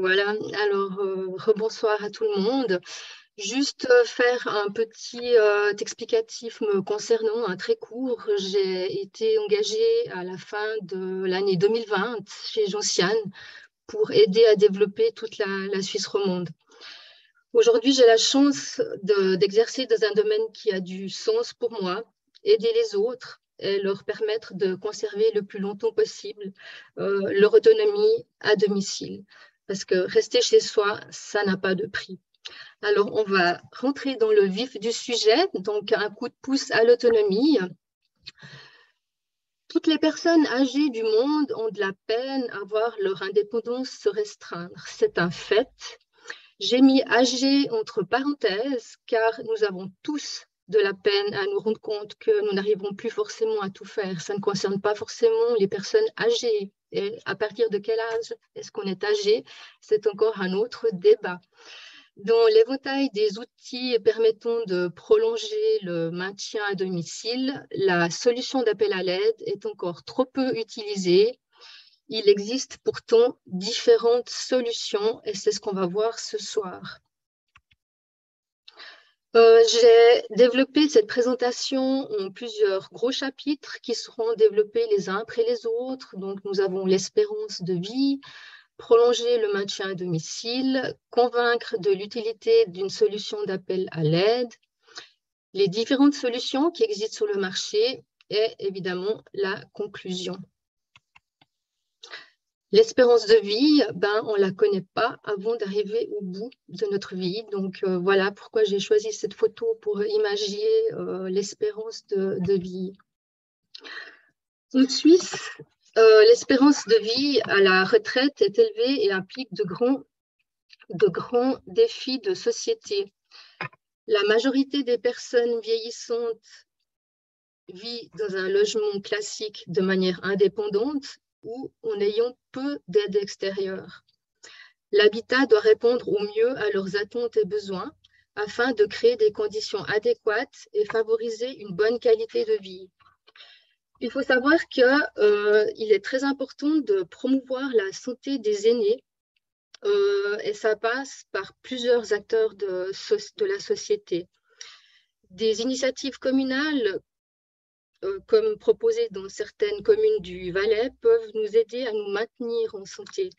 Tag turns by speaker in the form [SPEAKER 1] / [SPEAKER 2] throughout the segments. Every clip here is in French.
[SPEAKER 1] Voilà, alors rebonsoir à tout le monde. Juste faire un petit explicatif me concernant, un très court. J'ai été engagée à la fin de l'année 2020 chez Gentiane pour aider à développer toute la Suisse romande. Aujourd'hui, j'ai la chance d'exercer dans un domaine qui a du sens pour moi, aider les autres et leur permettre de conserver le plus longtemps possible leur autonomie à domicile. Parce que rester chez soi, ça n'a pas de prix. Alors, on va rentrer dans le vif du sujet, donc un coup de pouce à l'autonomie. Toutes les personnes âgées du monde ont de la peine à voir leur indépendance se restreindre. C'est un fait. J'ai mis âgé entre parenthèses car nous avons tous de la peine à nous rendre compte que nous n'arrivons plus forcément à tout faire. Ça ne concerne pas forcément les personnes âgées. Et à partir de quel âge est-ce qu'on est âgé? C'est encore un autre débat. Dans l'éventail des outils permettant de prolonger le maintien à domicile, la solution d'appel à l'aide est encore trop peu utilisée. Il existe pourtant différentes solutions et c'est ce qu'on va voir ce soir. J'ai développé cette présentation en plusieurs gros chapitres qui seront développés les uns après les autres. Donc, nous avons l'espérance de vie, prolonger le maintien à domicile, convaincre de l'utilité d'une solution d'appel à l'aide, les différentes solutions qui existent sur le marché et évidemment la conclusion. L'espérance de vie, on ne la connaît pas avant d'arriver au bout de notre vie. Donc, voilà pourquoi j'ai choisi cette photo pour imaginer l'espérance de vie. En Suisse, l'espérance de vie à la retraite est élevée et implique de grands défis de société. La majorité des personnes vieillissantes vit dans un logement classique de manière indépendante ou en ayant peu d'aide extérieure. L'habitat doit répondre au mieux à leurs attentes et besoins afin de créer des conditions adéquates et favoriser une bonne qualité de vie. Il faut savoir qu'il est très important de promouvoir la santé des aînés et ça passe par plusieurs acteurs de la société. Des initiatives communales comme proposées dans certaines communes du Valais, peuvent nous aider à nous maintenir en santé.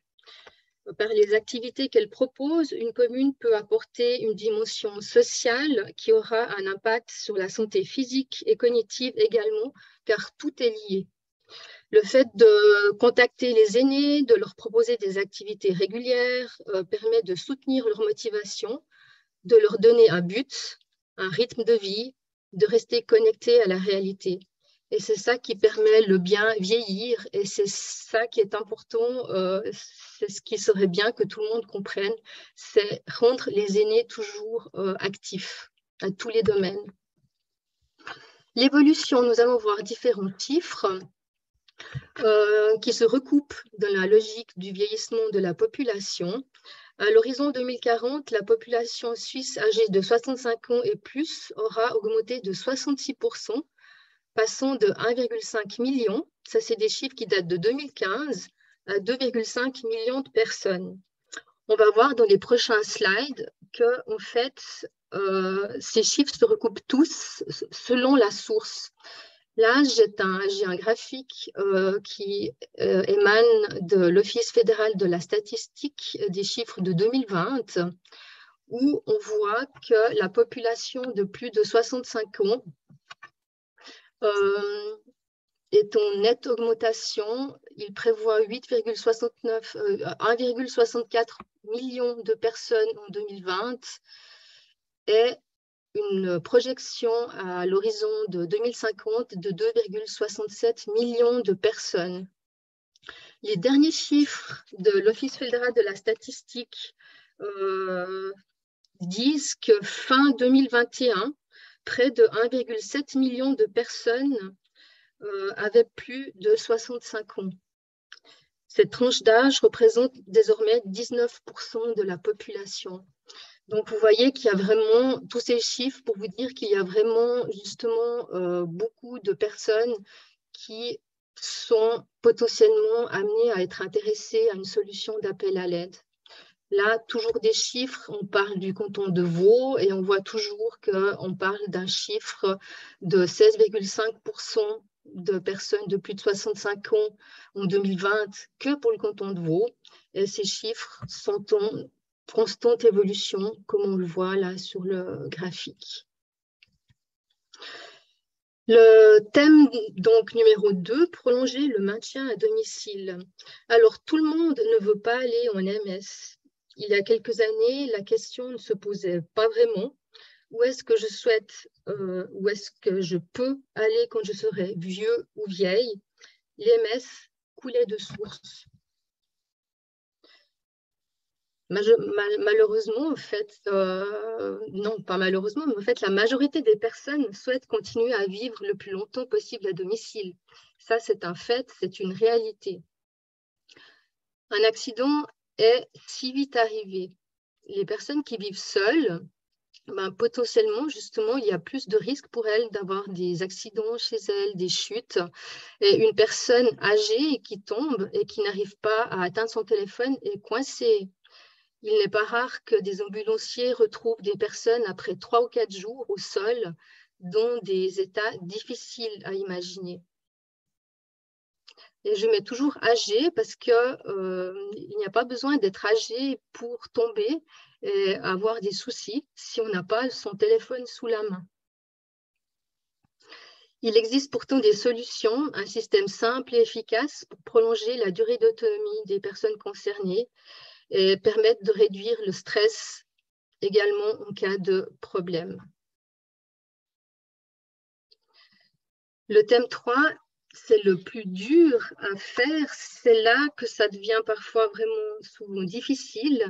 [SPEAKER 1] Par les activités qu'elle propose, une commune peut apporter une dimension sociale qui aura un impact sur la santé physique et cognitive également, car tout est lié. Le fait de contacter les aînés, de leur proposer des activités régulières, permet de soutenir leur motivation, de leur donner un but, un rythme de vie, de rester connectés à la réalité. Et c'est ça qui permet le bien vieillir et c'est ça qui est important, c'est ce qui serait bien que tout le monde comprenne, c'est rendre les aînés toujours actifs à tous les domaines. L'évolution, nous allons voir différents chiffres qui se recoupent dans la logique du vieillissement de la population. À l'horizon 2040, la population suisse âgée de 65 ans et plus aura augmenté de 66%, passant de 1,5 million, ça c'est des chiffres qui datent de 2015, à 2,5 millions de personnes. On va voir dans les prochains slides que, en fait, ces chiffres se recoupent tous selon la source. Là, j'ai un graphique qui émane de l'Office fédéral de la statistique des chiffres de 2020, où on voit que la population de plus de 65 ans est en nette augmentation. Il prévoit 1,64 million de personnes en 2020 et une projection à l'horizon de 2050 de 2,67 millions de personnes. Les derniers chiffres de l'Office fédéral de la statistique disent que fin 2021, près de 1,7 million de personnes avaient plus de 65 ans. Cette tranche d'âge représente désormais 19% de la population. Donc, vous voyez qu'il y a vraiment tous ces chiffres pour vous dire qu'il y a vraiment justement beaucoup de personnes qui sont potentiellement amenées à être intéressées à une solution d'appel à l'aide. Là, toujours des chiffres, on parle du canton de Vaud et on voit toujours qu'on parle d'un chiffre de 16,5% de personnes de plus de 65 ans en 2020 que pour le canton de Vaud. Et ces chiffres sont en constante évolution, comme on le voit là sur le graphique. Le thème donc numéro 2, prolonger le maintien à domicile. Alors, tout le monde ne veut pas aller en MS. Il y a quelques années, la question ne se posait pas vraiment. Où est-ce que je souhaite, où est-ce que je peux aller quand je serai vieux ou vieille? L'MS coulait de source. Malheureusement, en fait, non, pas malheureusement, mais en fait, la majorité des personnes souhaitent continuer à vivre le plus longtemps possible à domicile. Ça, c'est un fait, c'est une réalité. Un accident est si vite arrivé. Les personnes qui vivent seules, potentiellement, justement, il y a plus de risques pour elles d'avoir des accidents chez elles, des chutes. Et une personne âgée qui tombe et qui n'arrive pas à atteindre son téléphone est coincée. Il n'est pas rare que des ambulanciers retrouvent des personnes après 3 ou 4 jours au sol, dans des états difficiles à imaginer. Et je mets toujours âgé parce qu'il n'y a pas besoin d'être âgé pour tomber et avoir des soucis si on n'a pas son téléphone sous la main. Il existe pourtant des solutions, un système simple et efficace pour prolonger la durée d'autonomie des personnes concernées et permettre de réduire le stress également en cas de problème. Le thème 3, c'est le plus dur à faire. C'est là que ça devient parfois vraiment souvent difficile.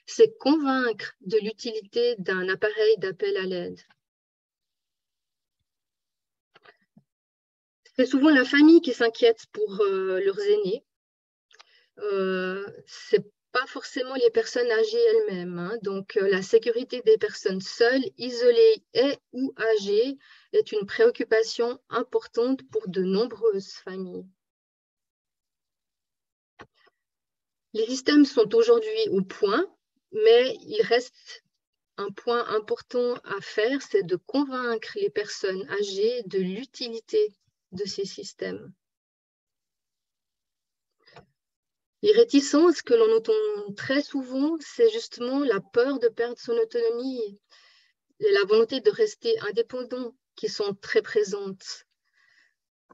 [SPEAKER 1] C'est convaincre de l'utilité d'un appareil d'appel à l'aide. C'est souvent la famille qui s'inquiète pour leurs aînés. C'est pas forcément les personnes âgées elles-mêmes. Hein. Donc, la sécurité des personnes seules, isolées et ou âgées est une préoccupation importante pour de nombreuses familles. Les systèmes sont aujourd'hui au point, mais il reste un point important à faire, c'est de convaincre les personnes âgées de l'utilité de ces systèmes. Les réticences que l'on entend très souvent, c'est justement la peur de perdre son autonomie et la volonté de rester indépendant qui sont très présentes.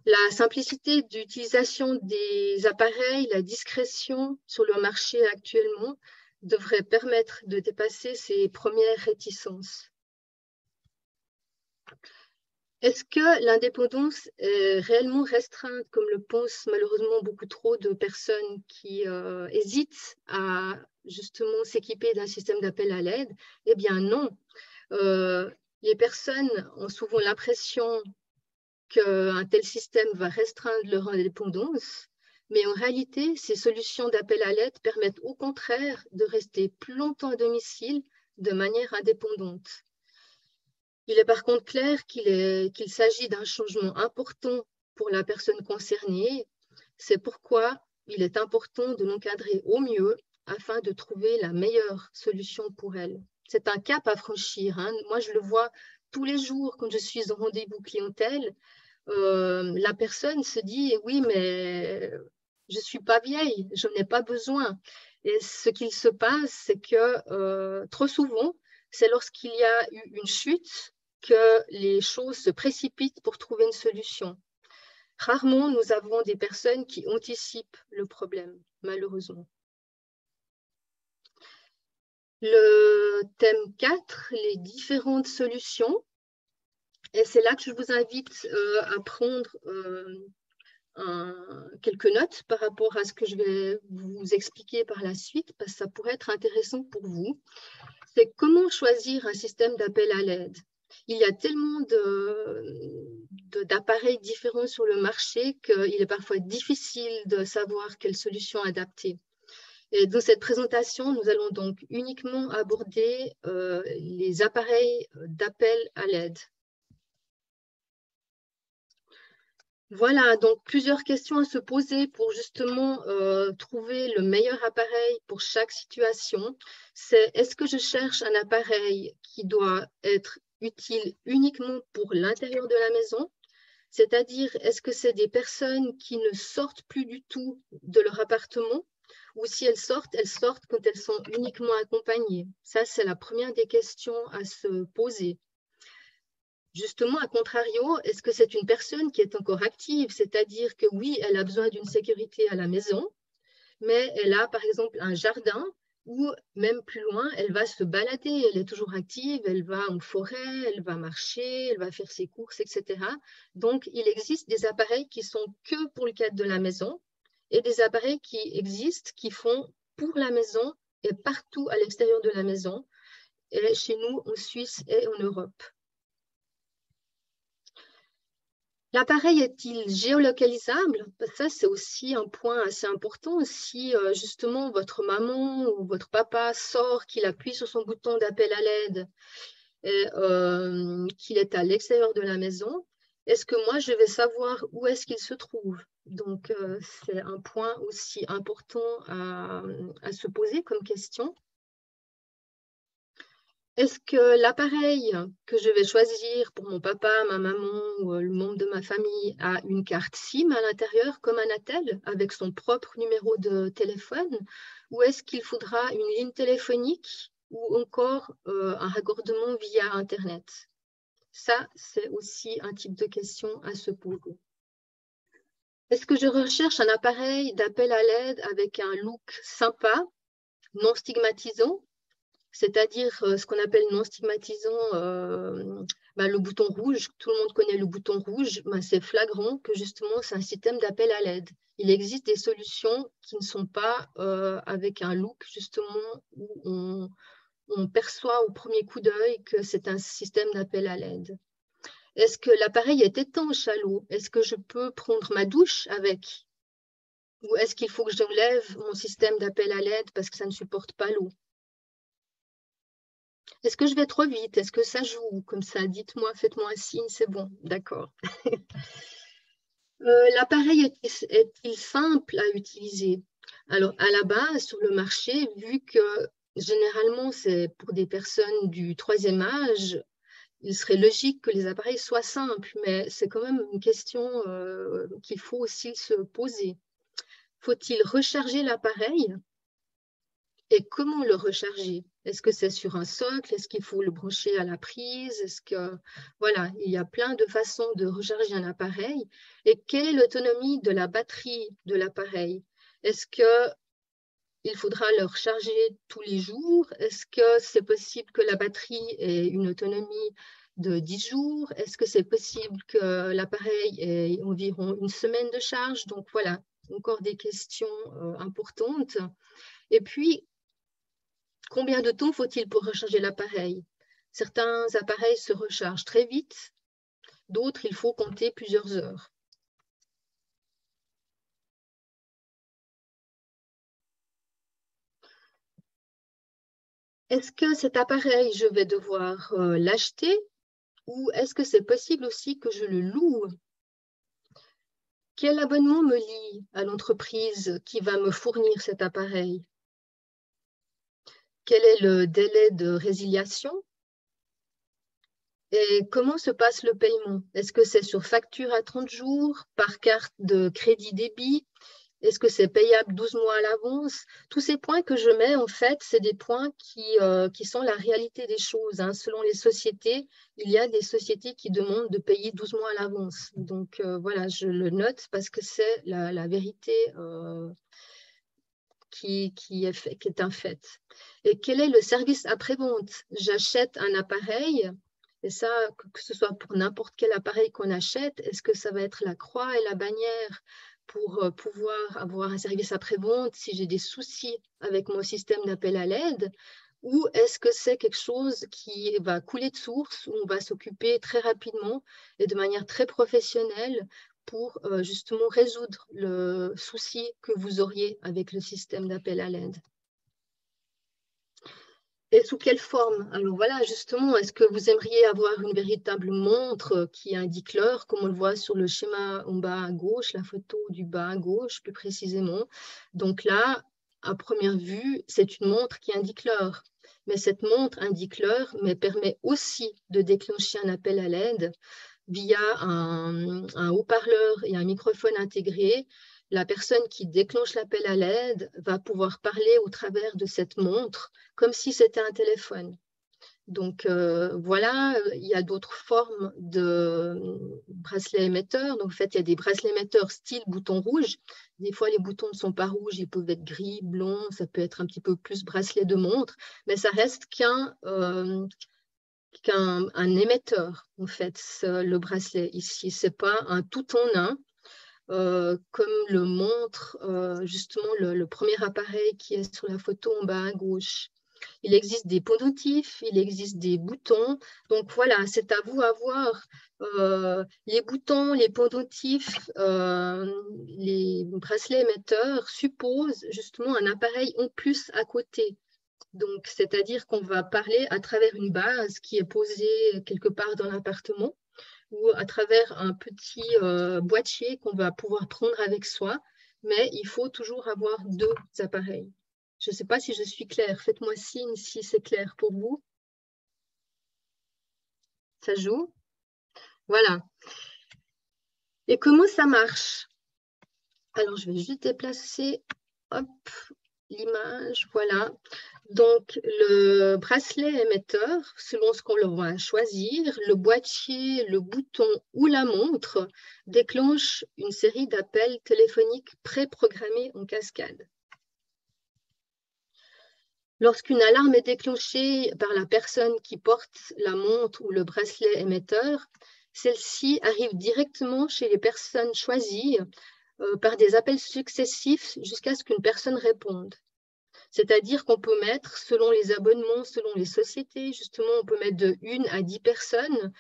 [SPEAKER 1] La simplicité d'utilisation des appareils, la discrétion sur le marché actuellement devrait permettre de dépasser ces premières réticences. Est-ce que l'indépendance est réellement restreinte, comme le pensent malheureusement beaucoup trop de personnes qui hésitent à justement s'équiper d'un système d'appel à l'aide? Eh bien non. Les personnes ont souvent l'impression qu'un tel système va restreindre leur indépendance, mais en réalité, ces solutions d'appel à l'aide permettent au contraire de rester plus longtemps à domicile de manière indépendante. Il est par contre clair qu'il s'agit d'un changement important pour la personne concernée. C'est pourquoi il est important de l'encadrer au mieux afin de trouver la meilleure solution pour elle. C'est un cap à franchir. Hein. Moi, je le vois tous les jours quand je suis en rendez-vous clientèle. La personne se dit « oui, mais je ne suis pas vieille, je n'ai pas besoin ». Et ce qu'il se passe, c'est que trop souvent, c'est lorsqu'il y a eu une chute que les choses se précipitent pour trouver une solution. Rarement, nous avons des personnes qui anticipent le problème, malheureusement. Le thème 4, les différentes solutions. Et c'est là que je vous invite à prendre quelques notes par rapport à ce que je vais vous expliquer par la suite, parce que ça pourrait être intéressant pour vous. C'est comment choisir un système d'appel à l'aide. Il y a tellement d'appareils différents sur le marché qu'il est parfois difficile de savoir quelle solution adapter. Et dans cette présentation, nous allons donc uniquement aborder les appareils d'appel à l'aide. Voilà, donc plusieurs questions à se poser pour justement trouver le meilleur appareil pour chaque situation. C'est est-ce que je cherche un appareil qui doit être utile uniquement pour l'intérieur de la maison? C'est-à-dire, est-ce que c'est des personnes qui ne sortent plus du tout de leur appartement? Ou si elles sortent quand elles sont uniquement accompagnées? Ça, c'est la première des questions à se poser. Justement, à contrario, est-ce que c'est une personne qui est encore active? C'est-à-dire que oui, elle a besoin d'une sécurité à la maison, mais elle a par exemple un jardin ou même plus loin, elle va se balader, elle est toujours active, elle va en forêt, elle va marcher, elle va faire ses courses, etc. Donc, il existe des appareils qui sont que pour le cadre de la maison et des appareils qui existent, qui font pour la maison et partout à l'extérieur de la maison, et chez nous en Suisse et en Europe. L'appareil est-il géolocalisable? Ça, c'est aussi un point assez important. Si justement votre maman ou votre papa sort, qu'il appuie sur son bouton d'appel à l'aide et qu'il est à l'extérieur de la maison, est-ce que moi, je vais savoir où est-ce qu'il se trouve? Donc, c'est un point aussi important à se poser comme question. Est-ce que l'appareil que je vais choisir pour mon papa, ma maman ou le membre de ma famille a une carte SIM à l'intérieur comme un attel avec son propre numéro de téléphone ou est-ce qu'il faudra une ligne téléphonique ou encore un raccordement via Internet? Ça, c'est aussi un type de question à se poser. Est-ce que je recherche un appareil d'appel à l'aide avec un look sympa, non stigmatisant? C'est-à-dire ce qu'on appelle non stigmatisant, le bouton rouge. Tout le monde connaît le bouton rouge. C'est flagrant que justement, c'est un système d'appel à l'aide. Il existe des solutions qui ne sont pas avec un look justement où on perçoit au premier coup d'œil que c'est un système d'appel à l'aide. Est-ce que l'appareil est étanche à l'eau? Est-ce que je peux prendre ma douche avec? Ou est-ce qu'il faut que j'enlève mon système d'appel à l'aide parce que ça ne supporte pas l'eau? Est-ce que je vais trop vite? Est-ce que ça joue comme ça? Dites-moi, faites-moi un signe, c'est bon, d'accord. L'appareil est-il simple à utiliser? Alors, à la base, sur le marché, vu que généralement c'est pour des personnes du troisième âge, il serait logique que les appareils soient simples, mais c'est quand même une question qu'il faut aussi se poser. Faut-il recharger l'appareil? Et comment le recharger? Est-ce que c'est sur un socle? Est-ce qu'il faut le brancher à la prise? Est-ce que voilà, il y a plein de façons de recharger un appareil. Et quelle est l'autonomie de la batterie de l'appareil? Est-ce que il faudra le recharger tous les jours? Est-ce que c'est possible que la batterie ait une autonomie de 10 jours? Est-ce que c'est possible que l'appareil ait environ une semaine de charge? Donc voilà, encore des questions importantes. Et puis, combien de temps faut-il pour recharger l'appareil? Certains appareils se rechargent très vite, d'autres, il faut compter plusieurs heures. Est-ce que cet appareil, je vais devoir l'acheter ou est-ce que c'est possible aussi que je le loue? Quel abonnement me lie à l'entreprise qui va me fournir cet appareil? Quel est le délai de résiliation? Et comment se passe le paiement? Est-ce que c'est sur facture à 30 jours, par carte de crédit débit? Est-ce que c'est payable 12 mois à l'avance? Tous ces points que je mets, en fait, c'est des points qui sont la réalité des choses, hein. Selon les sociétés, il y a des sociétés qui demandent de payer 12 mois à l'avance. Donc, voilà, je le note parce que c'est la vérité qui est un fait. Et quel est le service après-vente? J'achète un appareil, et ça, que ce soit pour n'importe quel appareil qu'on achète, est-ce que ça va être la croix et la bannière pour pouvoir avoir un service après-vente si j'ai des soucis avec mon système d'appel à l'aide? Ou est-ce que c'est quelque chose qui va couler de source, où on va s'occuper très rapidement et de manière très professionnelle pour justement résoudre le souci que vous auriez avec le système d'appel à l'aide? Et sous quelle forme? Alors voilà, justement, est-ce que vous aimeriez avoir une véritable montre qui indique l'heure, comme on le voit sur le schéma en bas à gauche, la photo du bas à gauche plus précisément. Donc là, à première vue, c'est une montre qui indique l'heure. Mais cette montre indique l'heure, mais permet aussi de déclencher un appel à l'aide via un haut-parleur et un microphone intégré. La personne qui déclenche l'appel à l'aide va pouvoir parler au travers de cette montre comme si c'était un téléphone. Donc voilà, il y a d'autres formes de bracelets émetteurs. Donc en fait, il y a des bracelets émetteurs style bouton rouge. Des fois, les boutons ne sont pas rouges, ils peuvent être gris, blond, ça peut être un petit peu plus bracelet de montre, mais ça reste qu'un émetteur, en fait, le bracelet ici. Ce n'est pas un tout en un, comme le montre justement le premier appareil qui est sur la photo en bas à gauche. Il existe des pendentifs, il existe des boutons. Donc voilà, c'est à vous à voir. Les boutons, les pendentifs, les bracelets émetteurs supposent justement un appareil en plus à côté. Donc, c'est-à-dire qu'on va parler à travers une base qui est posée quelque part dans l'appartement ou à travers un petit boîtier qu'on va pouvoir prendre avec soi, mais il faut toujours avoir deux appareils. Je ne sais pas si je suis claire. Faites-moi signe si c'est clair pour vous. Ça joue? Voilà. Et comment ça marche? Alors, je vais juste déplacer hop, l'image. Voilà. Donc, le bracelet émetteur, selon ce qu'on va choisir, le boîtier, le bouton ou la montre déclenche une série d'appels téléphoniques préprogrammés en cascade. Lorsqu'une alarme est déclenchée par la personne qui porte la montre ou le bracelet émetteur, celle-ci arrive directement chez les personnes choisies par des appels successifs jusqu'à ce qu'une personne réponde. C'est-à-dire qu'on peut mettre, selon les abonnements, selon les sociétés, justement, on peut mettre de 1 à 10 personnes.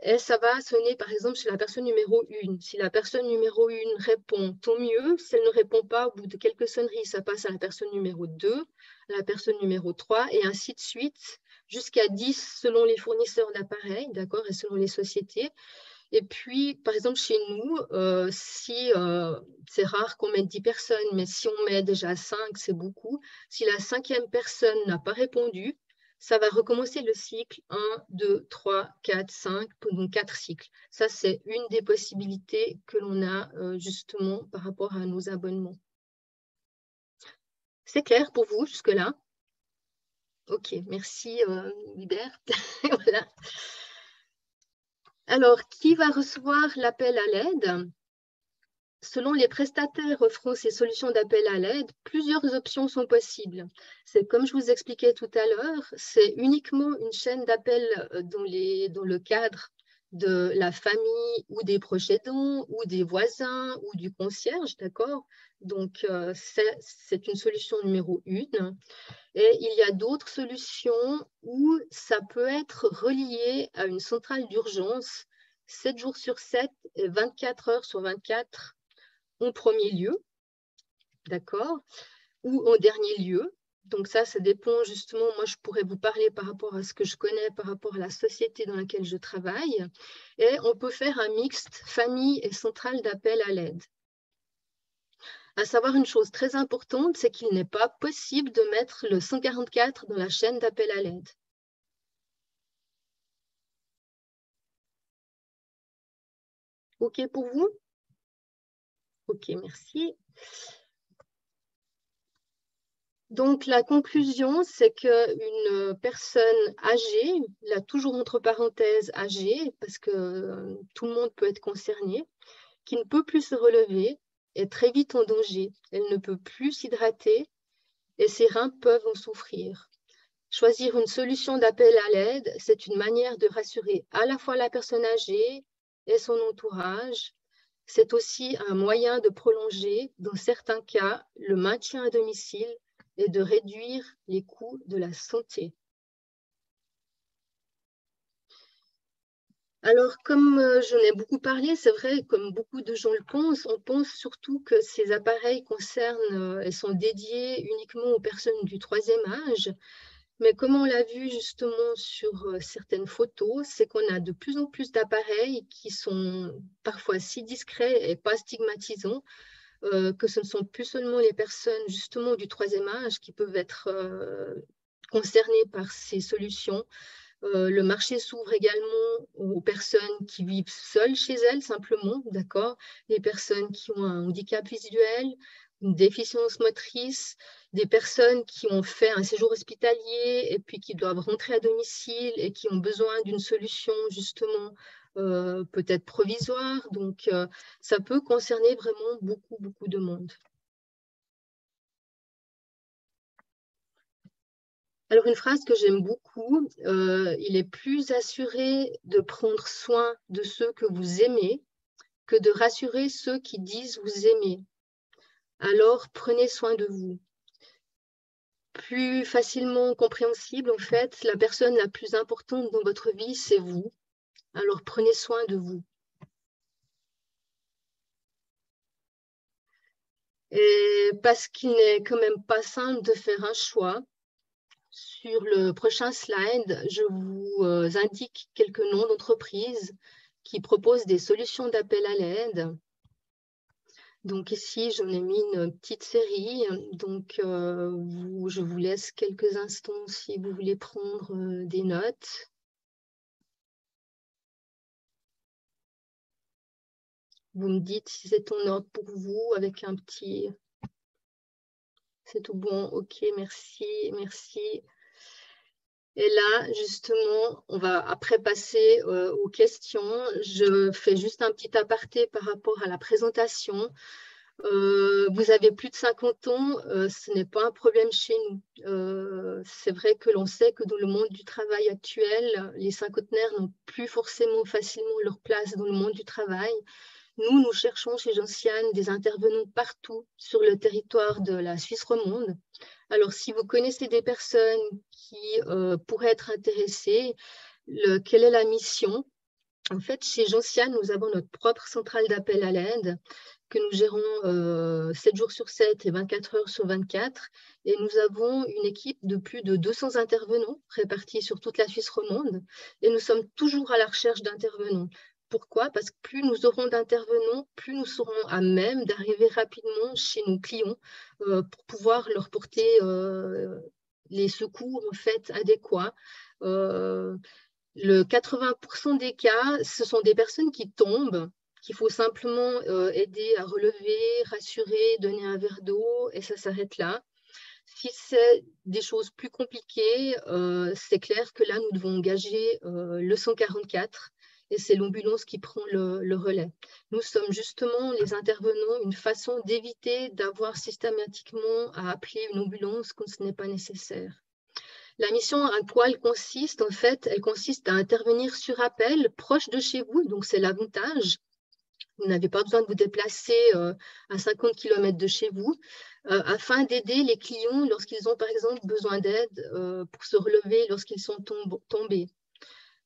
[SPEAKER 1] Et ça va sonner, par exemple, chez la personne numéro 1. Si la personne numéro 1 répond, tant mieux. Si elle ne répond pas, au bout de quelques sonneries, ça passe à la personne numéro 2, à la personne numéro 3, et ainsi de suite, jusqu'à 10 selon les fournisseurs d'appareils, d'accord, et selon les sociétés. Et puis, par exemple, chez nous, c'est rare qu'on mette 10 personnes, mais si on met déjà 5, c'est beaucoup. Si la 5e personne n'a pas répondu, ça va recommencer le cycle 1, 2, 3, 4, 5, donc 4 cycles. Ça, c'est une des possibilités que l'on a justement par rapport à nos abonnements. C'est clair pour vous jusque-là? Ok, merci Hubert. Voilà. Alors, qui va recevoir l'appel à l'aide? Selon les prestataires offrant ces solutions d'appel à l'aide, plusieurs options sont possibles. C'est comme je vous expliquais tout à l'heure, c'est uniquement une chaîne d'appel dans le cadre de la famille ou des proches aidants ou des voisins ou du concierge, d'accord? Donc, c'est une solution numéro 1. Et il y a d'autres solutions où ça peut être relié à une centrale d'urgence 7 jours sur 7 et 24 heures sur 24 en premier lieu, d'accord, ou en dernier lieu. Donc ça dépend justement, moi je pourrais vous parler par rapport à ce que je connais, par rapport à la société dans laquelle je travaille. Et on peut faire un mixte famille et centrale d'appel à l'aide. À savoir une chose très importante, c'est qu'il n'est pas possible de mettre le 144 dans la chaîne d'appel à l'aide. OK pour vous? OK, merci. Donc, la conclusion, c'est qu'une personne âgée, là toujours entre parenthèses âgée, parce que tout le monde peut être concerné, qui ne peut plus se relever, est très vite en danger. Elle ne peut plus s'hydrater et ses reins peuvent en souffrir. Choisir une solution d'appel à l'aide, c'est une manière de rassurer à la fois la personne âgée et son entourage. C'est aussi un moyen de prolonger, dans certains cas, le maintien à domicile et de réduire les coûts de la santé. Alors, comme j'en ai beaucoup parlé, c'est vrai, comme beaucoup de gens le pensent, on pense surtout que ces appareils concernent et sont dédiés uniquement aux personnes du troisième âge. Mais comme on l'a vu justement sur certaines photos, c'est qu'on a de plus en plus d'appareils qui sont parfois si discrets et pas stigmatisants que ce ne sont plus seulement les personnes justement du troisième âge qui peuvent être concernées par ces solutions. Le marché s'ouvre également aux personnes qui vivent seules chez elles, simplement, d'accord? Les personnes qui ont un handicap visuel, une déficience motrice, des personnes qui ont fait un séjour hospitalier et puis qui doivent rentrer à domicile et qui ont besoin d'une solution, justement, peut-être provisoire. Donc, ça peut concerner vraiment beaucoup, beaucoup de monde. Alors, une phrase que j'aime beaucoup, il est plus assuré de prendre soin de ceux que vous aimez que de rassurer ceux qui disent vous aimer. Alors, prenez soin de vous. Plus facilement compréhensible, en fait, la personne la plus importante dans votre vie, c'est vous. Alors, prenez soin de vous. Et parce qu'il n'est quand même pas simple de faire un choix, sur le prochain slide, je vous indique quelques noms d'entreprises qui proposent des solutions d'appel à l'aide. Donc ici, j'en ai mis une petite série. Donc, je vous laisse quelques instants si vous voulez prendre des notes. Vous me dites si c'est en ordre pour vous avec un petit... C'est tout bon, ok, merci, merci. Et là, justement, on va après passer aux questions. Je fais juste un petit aparté par rapport à la présentation. Vous avez plus de 50 ans, ce n'est pas un problème chez nous. C'est vrai que l'on sait que dans le monde du travail actuel, les cinquantenaires n'ont plus forcément facilement leur place dans le monde du travail. Nous cherchons chez Gentiane des intervenants partout sur le territoire de la Suisse romande. Alors, si vous connaissez des personnes qui pourraient être intéressées, quelle est la mission? En fait, chez Gentiane, nous avons notre propre centrale d'appel à l'aide que nous gérons 7 jours sur 7 et 24 heures sur 24. Et nous avons une équipe de plus de 200 intervenants répartis sur toute la Suisse romande. Et nous sommes toujours à la recherche d'intervenants. Pourquoi? Parce que plus nous aurons d'intervenants, plus nous serons à même d'arriver rapidement chez nos clients pour pouvoir leur porter les secours en fait adéquats. Le 80% des cas, ce sont des personnes qui tombent, qu'il faut simplement aider à relever, rassurer, donner un verre d'eau, et ça s'arrête là. Si c'est des choses plus compliquées, c'est clair que là, nous devons engager le 144 et c'est l'ambulance qui prend le relais. Nous sommes justement les intervenants une façon d'éviter d'avoir systématiquement à appeler une ambulance quand ce n'est pas nécessaire. La mission, à quoi elle consiste? En fait, elle consiste à intervenir sur appel, proche de chez vous, donc c'est l'avantage. Vous n'avez pas besoin de vous déplacer à 50 km de chez vous, afin d'aider les clients lorsqu'ils ont par exemple besoin d'aide pour se relever lorsqu'ils sont tombés.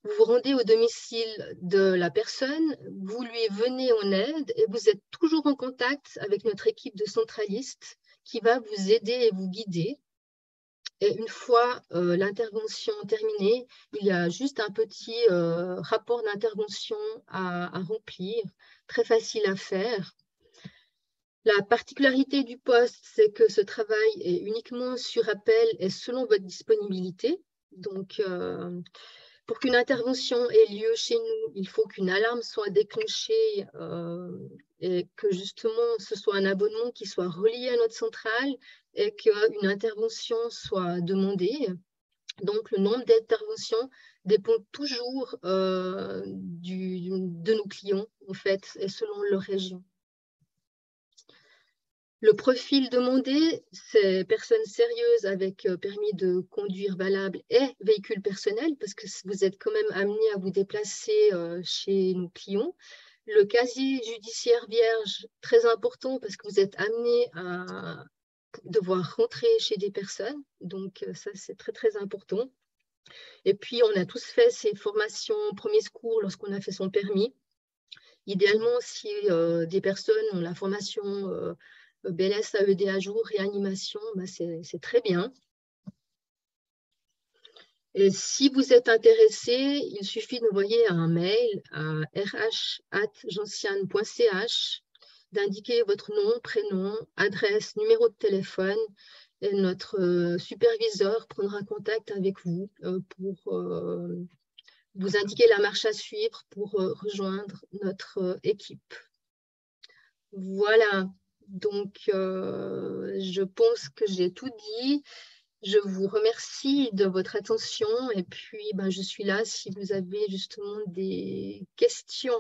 [SPEAKER 1] Vous vous rendez au domicile de la personne, vous lui venez en aide et vous êtes toujours en contact avec notre équipe de centralistes qui va vous aider et vous guider. Et une fois l'intervention terminée, il y a juste un petit rapport d'intervention à remplir, très facile à faire. La particularité du poste, c'est que ce travail est uniquement sur appel et selon votre disponibilité. Donc, pour qu'une intervention ait lieu chez nous, il faut qu'une alarme soit déclenchée et que justement ce soit un abonnement qui soit relié à notre centrale et qu'une intervention soit demandée. Donc, le nombre d'interventions dépend toujours de nos clients, en fait, et selon leur région. Le profil demandé, c'est personnes sérieuses avec permis de conduire valable et véhicule personnel, parce que vous êtes quand même amené à vous déplacer chez nos clients. Le casier judiciaire vierge, très important, parce que vous êtes amené à devoir rentrer chez des personnes. Donc, ça, c'est très, très important. Et puis, on a tous fait ces formations premiers secours lorsqu'on a fait son permis. Idéalement, si des personnes ont la formation BLS AED à jour, réanimation, bah, c'est très bien. Et si vous êtes intéressé, il suffit d'envoyer un mail à rh@gentiane.ch, d'indiquer votre nom, prénom, adresse, numéro de téléphone, et notre superviseur prendra contact avec vous pour vous indiquer la marche à suivre pour rejoindre notre équipe. Voilà, donc je pense que j'ai tout dit. Je vous remercie de votre attention et puis ben, je suis là si vous avez justement des questions.